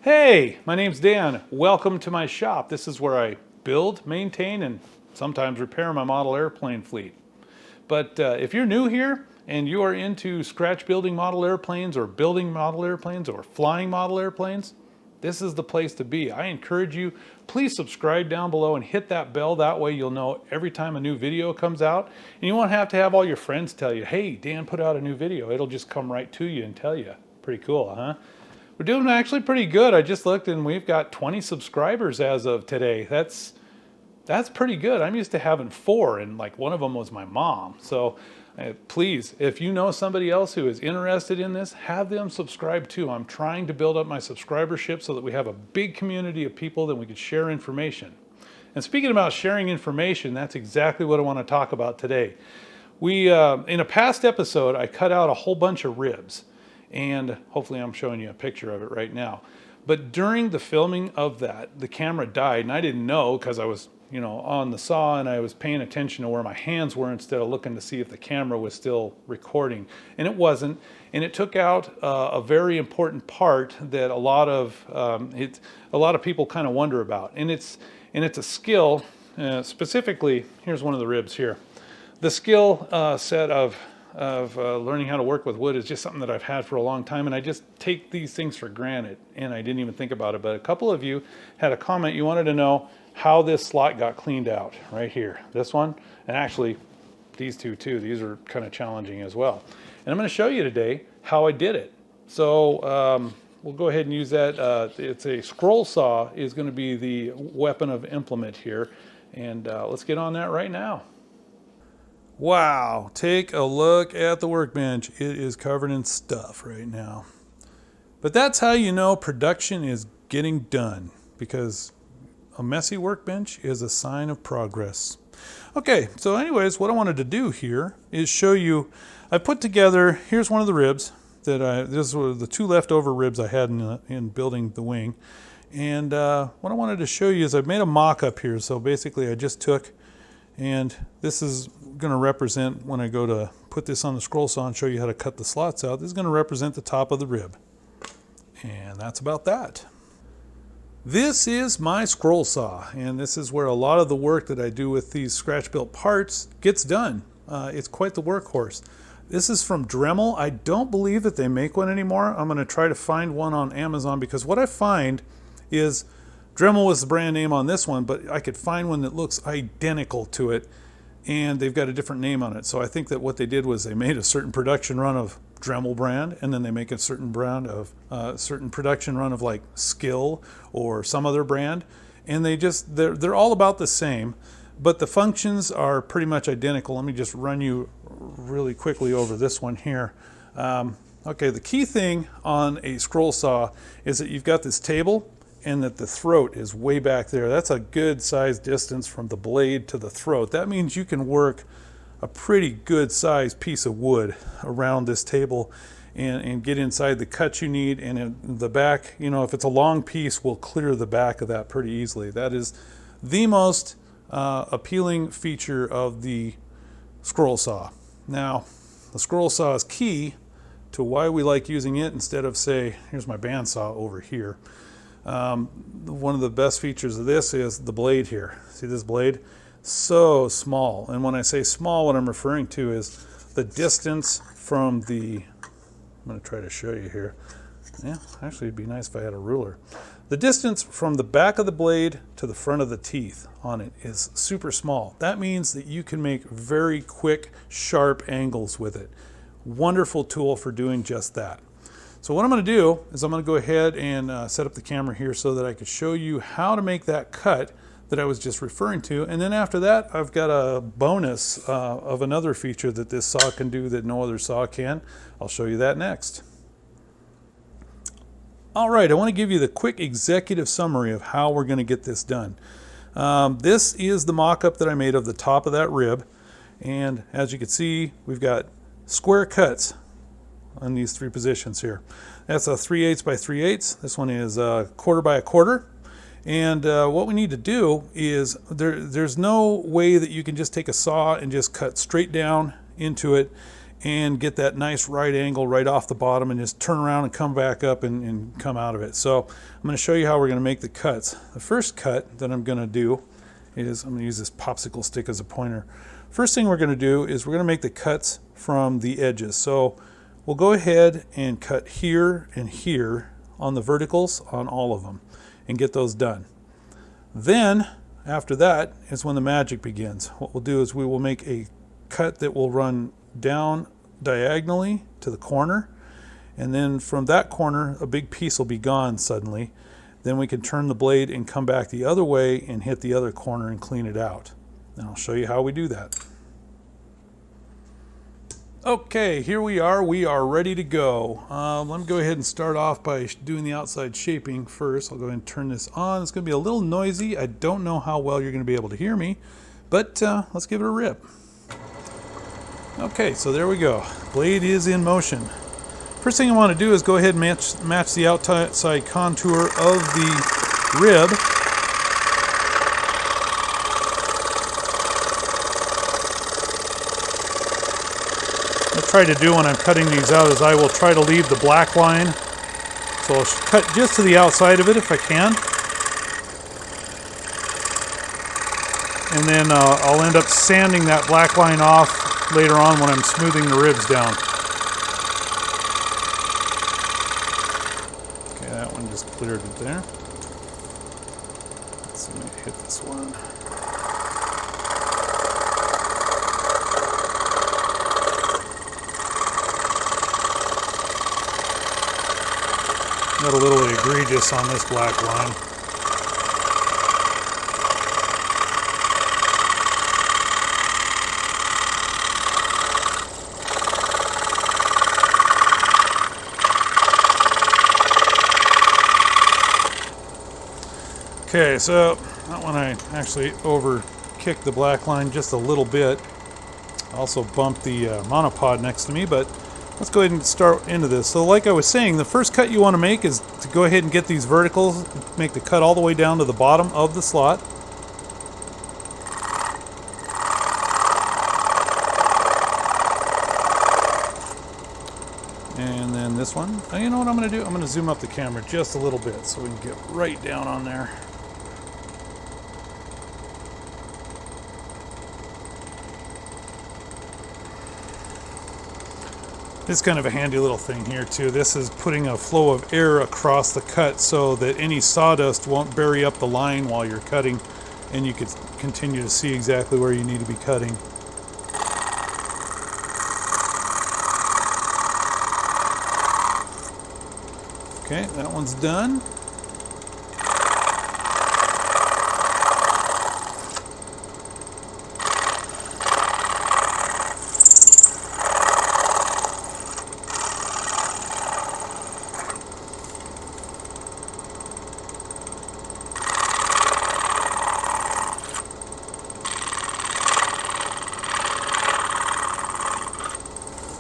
Hey, my name's Dan. Welcome to my shop. This is where I build, maintain, and sometimes repair my model airplane fleet. But if you're new here and you are into scratch building model airplanes or building model airplanes or flying model airplanes, this is the place to be. I encourage you, please subscribe down below and hit that bell. That way you'll know every time a new video comes out. And you won't have to have all your friends tell you, hey, Dan put out a new video. It'll just come right to you and tell you. Pretty cool, huh? We're doing actually pretty good. I just looked and we've got 20 subscribers as of today. That's pretty good. I'm used to having 4, and like one of them was my mom. So please, if you know somebody else who is interested in this, have them subscribe too. I'm trying to build up my subscribership so that we have a big community of people that we can share information. And speaking about sharing information, that's exactly what I want to talk about today. In a past episode, I cut out a whole bunch of ribs. And hopefully I'm showing you a picture of it right now. But during the filming of that, the camera died, and I didn't know because I was, on the saw and I was paying attention to where my hands were instead of looking to see if the camera was still recording. And it wasn't. And it took out a very important part that a lot of people kind of wonder about. And it's a skill. Specifically, here's one of the ribs here. The skill set of learning how to work with wood is just something that I've had for a long time, and I just take these things for granted, and I didn't even think about it. But a couple of you had a comment. You wanted to know how this slot got cleaned out right here. This one, and actually these two too. These are kind of challenging as well. And I'm going to show you today how I did it. So we'll go ahead and use that. It's a scroll saw is going to be the weapon of implement here, and let's get on that right now. Wow, take a look at the workbench. It is covered in stuff right now. But that's how you know production is getting done, because a messy workbench is a sign of progress. Okay, so anyways, what I wanted to do here is show you, I put together, here's one of the ribs this were the 2 leftover ribs I had in building the wing. And what I wanted to show you is I've made a mock-up here. So basically I just took, and this is going to represent, when I go to put this on the scroll saw and show you how to cut the slots out, this is going to represent the top of the rib. And that's about that. This is my scroll saw, and this is where a lot of the work that I do with these scratch built parts gets done. It's quite the workhorse. This is from Dremel. I don't believe that they make one anymore. I'm going to try to find one on Amazon, because what I find is Dremel was the brand name on this one, but I could find one that looks identical to it, and they've got a different name on it. So I think that what they did was they made a certain production run of Dremel brand, and then they make a certain production run of like Skill or some other brand, and they're all about the same, but the functions are pretty much identical. Let me just run you really quickly over this one here. Okay, the key thing on a scroll saw is that you've got this table, and that the throat is way back there. That's a good size distance from the blade to the throat. That means you can work a pretty good sized piece of wood around this table and get inside the cut you need. And in the back, if it's a long piece, we'll clear the back of that pretty easily. That is the most appealing feature of the scroll saw. Now, the scroll saw is key to why we like using it instead of, say, here's my bandsaw over here. One of the best features of this is the blade here. See this blade? So small. And when I say small, what I'm referring to is the distance from I'm going to try to show you here. Yeah, actually it'd be nice if I had a ruler. The distance from the back of the blade to the front of the teeth on it is super small. That means that you can make very quick, sharp angles with it. Wonderful tool for doing just that. So what I'm going to do is I'm going to go ahead and set up the camera here so that I can show you how to make that cut that I was just referring to. And then after that, I've got a bonus of another feature that this saw can do that no other saw can. I'll show you that next. All right, I want to give you the quick executive summary of how we're going to get this done. This is the mock-up that I made of the top of that rib. And as you can see, we've got square cuts on these 3 positions here. That's a 3/8 by 3/8. This one is a 1/4 by 1/4. And what we need to do is there's no way that you can just take a saw and just cut straight down into it and get that nice right angle right off the bottom and just turn around and come back up and come out of it. So I'm going to show you how we're going to make the cuts. The first cut that I'm going to do is, I'm going to use this popsicle stick as a pointer. First thing we're going to do is we're going to make the cuts from the edges. So we'll go ahead and cut here and here on the verticals on all of them and get those done. Then after that is when the magic begins. What we'll do is we will make a cut that will run down diagonally to the corner, and then from that corner a big piece will be gone suddenly. Then we can turn the blade and come back the other way and hit the other corner and clean it out. And I'll show you how we do that. Okay, here we are ready to go. Let me go ahead and start off by doing the outside shaping first. I'll go ahead and turn this on. It's going to be a little noisy. I don't know how well you're going to be able to hear me, but let's give it a rip. Okay, so there we go. Blade is in motion. First thing I want to do is go ahead and match the outside contour of the rib. What I try to do when I'm cutting these out is I will try to leave the black line. So I'll cut just to the outside of it if I can. And then I'll end up sanding that black line off later on when I'm smoothing the ribs down. Okay, that one just cleared it there. Let's see, let me hit this one. Got a little egregious on this black line. Okay, so that one I actually over kicked the black line just a little bit. Also bumped the monopod next to me, but let's go ahead and start into this. So like I was saying, the first cut you want to make is to go ahead and get these verticals, make the cut all the way down to the bottom of the slot. And then this one. You know what I'm going to do? I'm going to zoom up the camera just a little bit so we can get right down on there. It's kind of a handy little thing here too. This is putting a flow of air across the cut so that any sawdust won't bury up the line while you're cutting, and you can continue to see exactly where you need to be cutting. Okay, that one's done.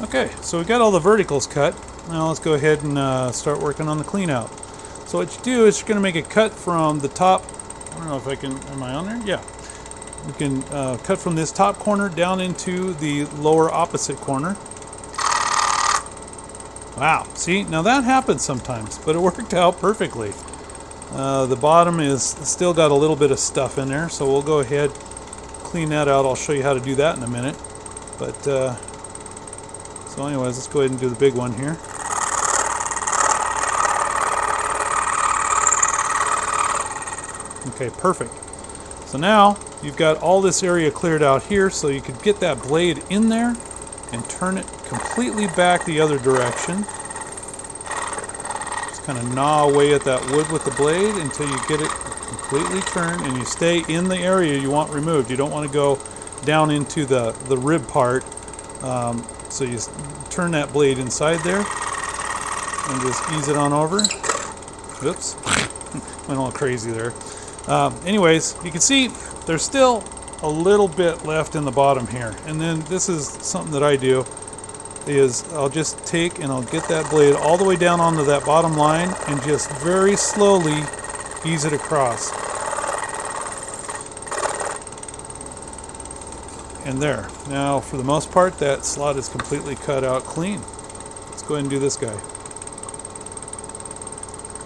Okay, so we got all the verticals cut. Now let's go ahead and start working on the clean out. So what you do is you're going to make a cut from the top. I don't know if I can, am I on there? Yeah. We can cut from this top corner down into the lower opposite corner. Wow, see, now that happens sometimes, but it worked out perfectly. The bottom is still got a little bit of stuff in there, so we'll go ahead, clean that out. I'll show you how to do that in a minute. But so anyways, let's go ahead and do the big one here. Okay, perfect. So now you've got all this area cleared out here, so you could get that blade in there and turn it completely back the other direction. Just kind of gnaw away at that wood with the blade until you get it completely turned, and you stay in the area you want removed. You don't want to go down into the rib part. So you turn that blade inside there and just ease it on over. Oops, went all crazy there. Anyways, you can see there's still a little bit left in the bottom here. And then this is something that I do, is I'll just take and I'll get that blade all the way down onto that bottom line and just very slowly ease it across. and there. Now, for the most part, that slot is completely cut out clean. Let's go ahead and do this guy.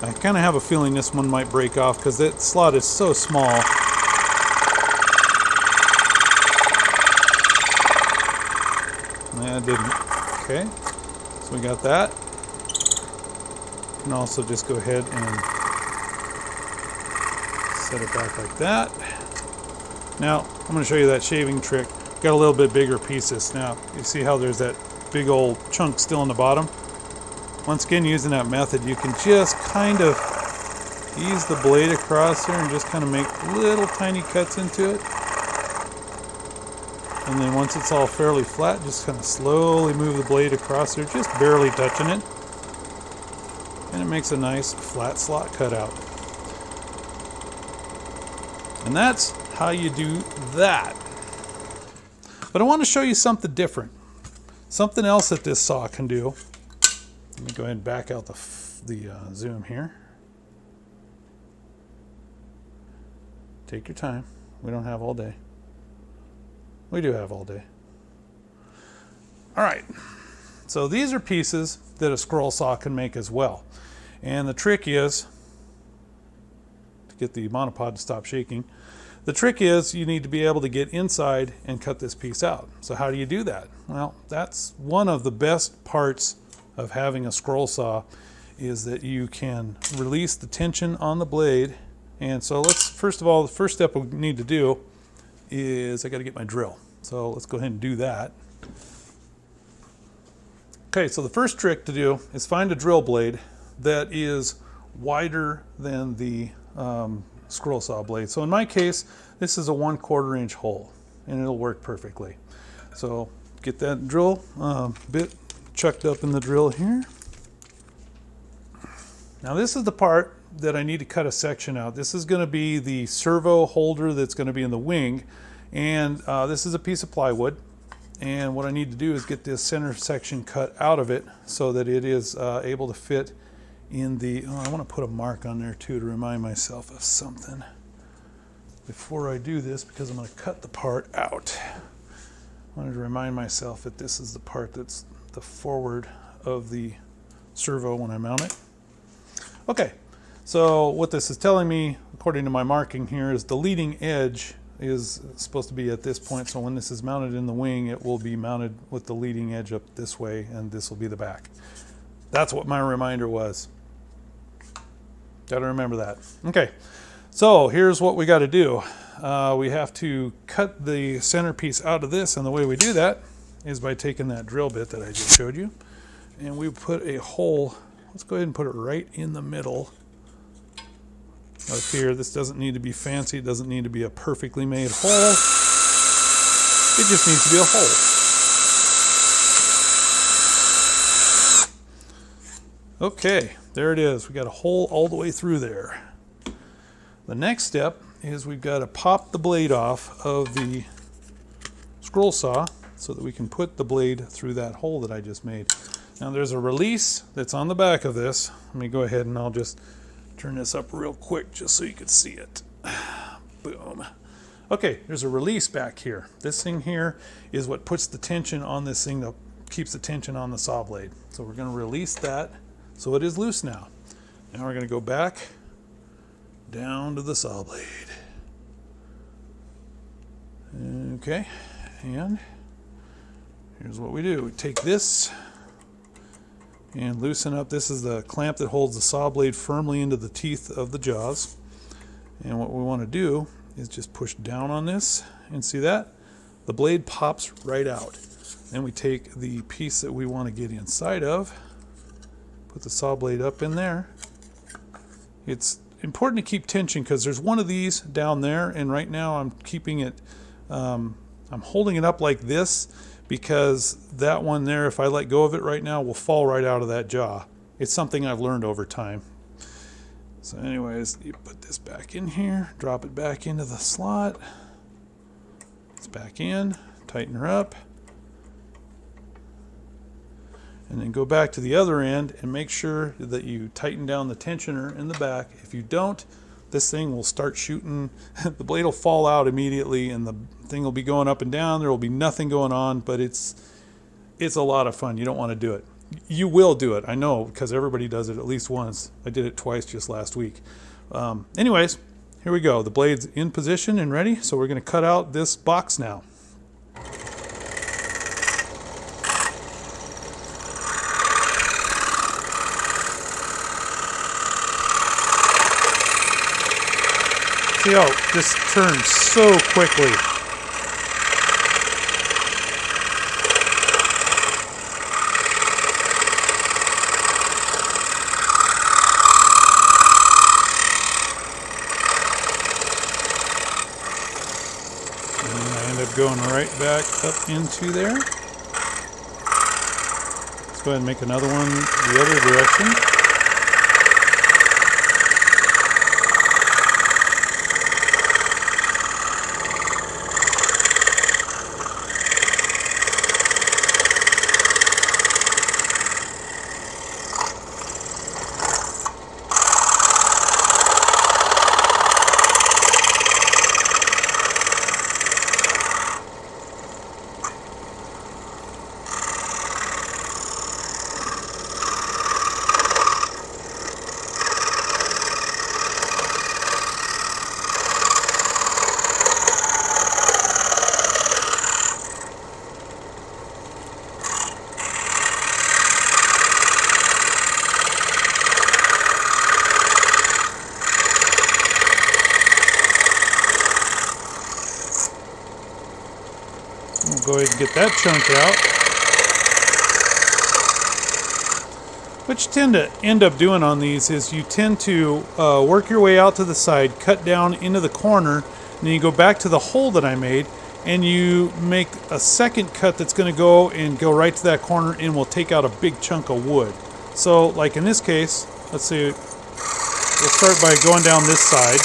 I kind of have a feeling this one might break off because that slot is so small. Yeah, it didn't. Okay, so we got that. You can also just go ahead and set it back like that. Now, I'm going to show you that shaving trick. Got a little bit bigger pieces. Now, you see how there's that big old chunk still in the bottom? Once again, using that method, you can just kind of ease the blade across there and just kind of make little tiny cuts into it. And then once it's all fairly flat, just kind of slowly move the blade across there, just barely touching it. And it makes a nice flat slot cutout. And that's how you do that. But I want to show you something different. Something else that this saw can do. Let me go ahead and back out the zoom here. Take your time. We don't have all day. We do have all day. All right. So these are pieces that a scroll saw can make as well. And the trick is, to get the monopod to stop shaking, the trick is you need to be able to get inside and cut this piece out. So how do you do that? Well, that's one of the best parts of having a scroll saw, is that you can release the tension on the blade. And so let's, first of all, the first step we need to do is I got to get my drill. So let's go ahead and do that. Okay, so the first trick to do is find a drill blade that is wider than the scroll saw blade. So in my case, this is a 1/4 inch hole, and it'll work perfectly. So get that drill bit chucked up in the drill here. Now this is the part that I need to cut a section out. This is going to be the servo holder that's going to be in the wing, and this is a piece of plywood, and what I need to do is get this center section cut out of it so that it is able to fit in the, I want to put a mark on there too to remind myself of something before I do this, because I'm going to cut the part out. I wanted to remind myself that this is the part that's the forward of the servo when I mount it. Okay, so what this is telling me, according to my marking here, is the leading edge is supposed to be at this point. So when this is mounted in the wing, it will be mounted with the leading edge up this way, and this will be the back. That's what my reminder was. Got to remember that. Okay, so here's what we got to do. We have to cut the centerpiece out of this, and the way we do that is by taking that drill bit that I just showed you, and we put a hole. Let's go ahead and put it right in the middle of here. This doesn't need to be fancy. It doesn't need to be a perfectly made hole. It just needs to be a hole. Okay, there it is. We got a hole all the way through there. The next step is we've got to pop the blade off of the scroll saw so that we can put the blade through that hole that I just made. Now there's a release that's on the back of this. Let me go ahead and I'll just turn this up real quick just so you can see it. Boom. Okay, there's a release back here. This thing here is what puts the tension on this thing, that keeps the tension on the saw blade. So we're going to release that so it is loose now. Now we're going to go back down to the saw blade. Okay, and here's what we do. We take this and loosen up. This is the clamp that holds the saw blade firmly into the teeth of the jaws. And what we want to do is just push down on this, and see that? The blade pops right out. Then we take the piece that we want to get inside of, put the saw blade up in there. It's important to keep tension because there's one of these down there, and right now I'm keeping it, I'm holding it up like this because that one there, if I let go of it right now, will fall right out of that jaw. It's something I've learned over time. So anyways, you put this back in here, drop it back into the slot. It's back in, tighten her up. And then go back to the other end and make sure that you tighten down the tensioner in the back. If you don't, this thing will start shooting. The blade will fall out immediately, and the thing will be going up and down. There will be nothing going on, but it's a lot of fun. You don't want to do it. You will do it, I know, because everybody does it at least once. I did it twice just last week. Anyways, here we go. The blade's in position and ready, so we're going to cut out this box now. See how this turns so quickly. Going right back up into there. Let's go ahead and make another one the other direction. We'll go ahead and get that chunk out. What you tend to end up doing on these is you tend to work your way out to the side, cut down into the corner, and then you go back to the hole that I made, and you make a second cut that's going to go right to that corner, and will take out a big chunk of wood. So, like in this case, let's see, we'll start by going down this side.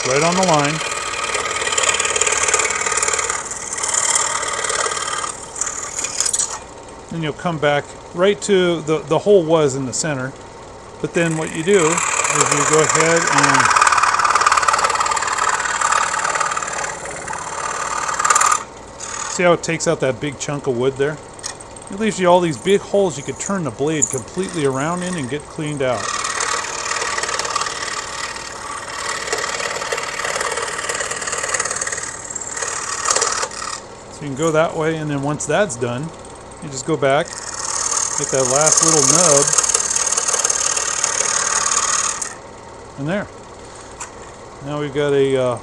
Right on the line. Then you'll come back right to the hole was in the center. But then what you do is you go ahead and see how it takes out that big chunk of wood there? It leaves you all these big holes you could turn the blade completely around in and get cleaned out. So you can go that way, and then once that's done, you just go back, get that last little nub, and there. Now we've got a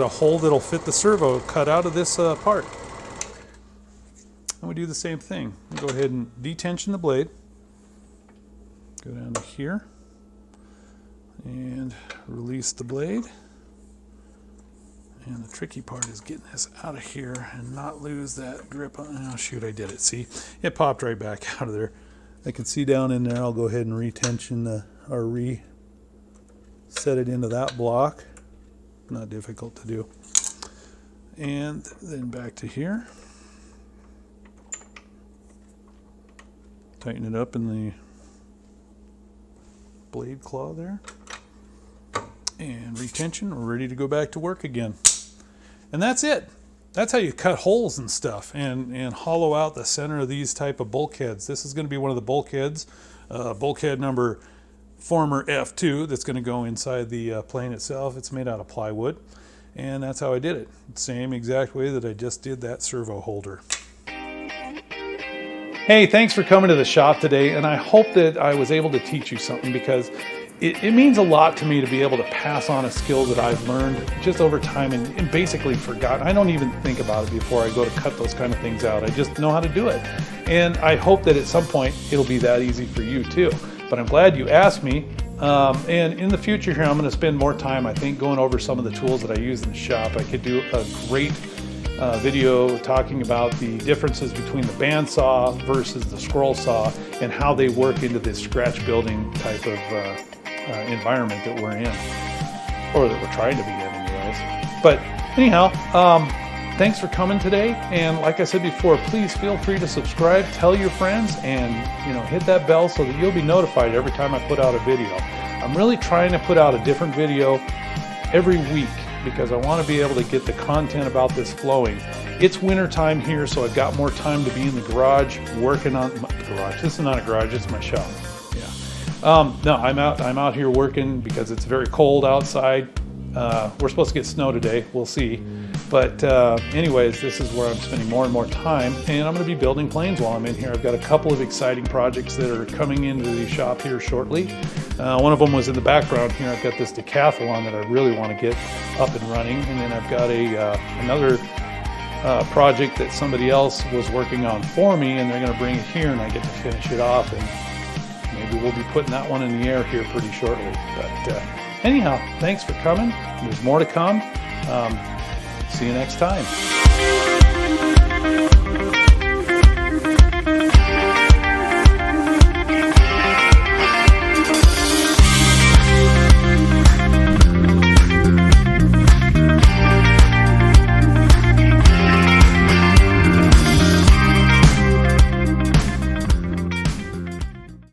hole that'll fit the servo cut out of this part. And we do the same thing. We go ahead and detension the blade. Go down to here and release the blade. And the tricky part is getting this out of here and not lose that grip on. Oh shoot, I did it. See, it popped right back out of there. I can see down in there. I'll go ahead and retension or reset it into that block. Not difficult to do. And then back to here. Tighten it up in the blade claw there. And retention. We're ready to go back to work again. And that's it. That's how you cut holes and stuff and hollow out the center of these type of bulkheads. This is going to be one of the bulkheads, bulkhead number former F2 that's going to go inside the plane itself. It's made out of plywood, and that's how I did it. Same exact way that I just did that servo holder. Hey, thanks for coming to the shop today, and I hope that I was able to teach you something, because it means a lot to me to be able to pass on a skill that I've learned just over time and basically forgotten. I don't even think about it before I go to cut those kind of things out. I just know how to do it. And I hope that at some point it'll be that easy for you too. But I'm glad you asked me. And in the future here, I'm going to spend more time, I think, going over some of the tools that I use in the shop. I could do a great video talking about the differences between the bandsaw versus the scroll saw and how they work into this scratch building type of environment that we're in, or that we're trying to be in anyways. But anyhow, thanks for coming today. And like I said before, please feel free to subscribe, tell your friends, and hit that bell so that you'll be notified every time I put out a video. I'm really trying to put out a different video every week because I want to be able to get the content about this flowing. It's winter time here, so I've got more time to be in the garage working on my garage. This is not a garage, it's my shop. Yeah. No, I'm out here working because it's very cold outside. We're supposed to get snow today. We'll see. But anyways, this is where I'm spending more and more time, and I'm going to be building planes while I'm in here. I've got a couple of exciting projects that are coming into the shop here shortly. One of them was in the background here. I've got this decathlon that I really want to get up and running, and then I've got another project that somebody else was working on for me, and they're going to bring it here, and I get to finish it off, and maybe we'll be putting that one in the air here pretty shortly. But anyhow, thanks for coming. There's more to come. See you next time.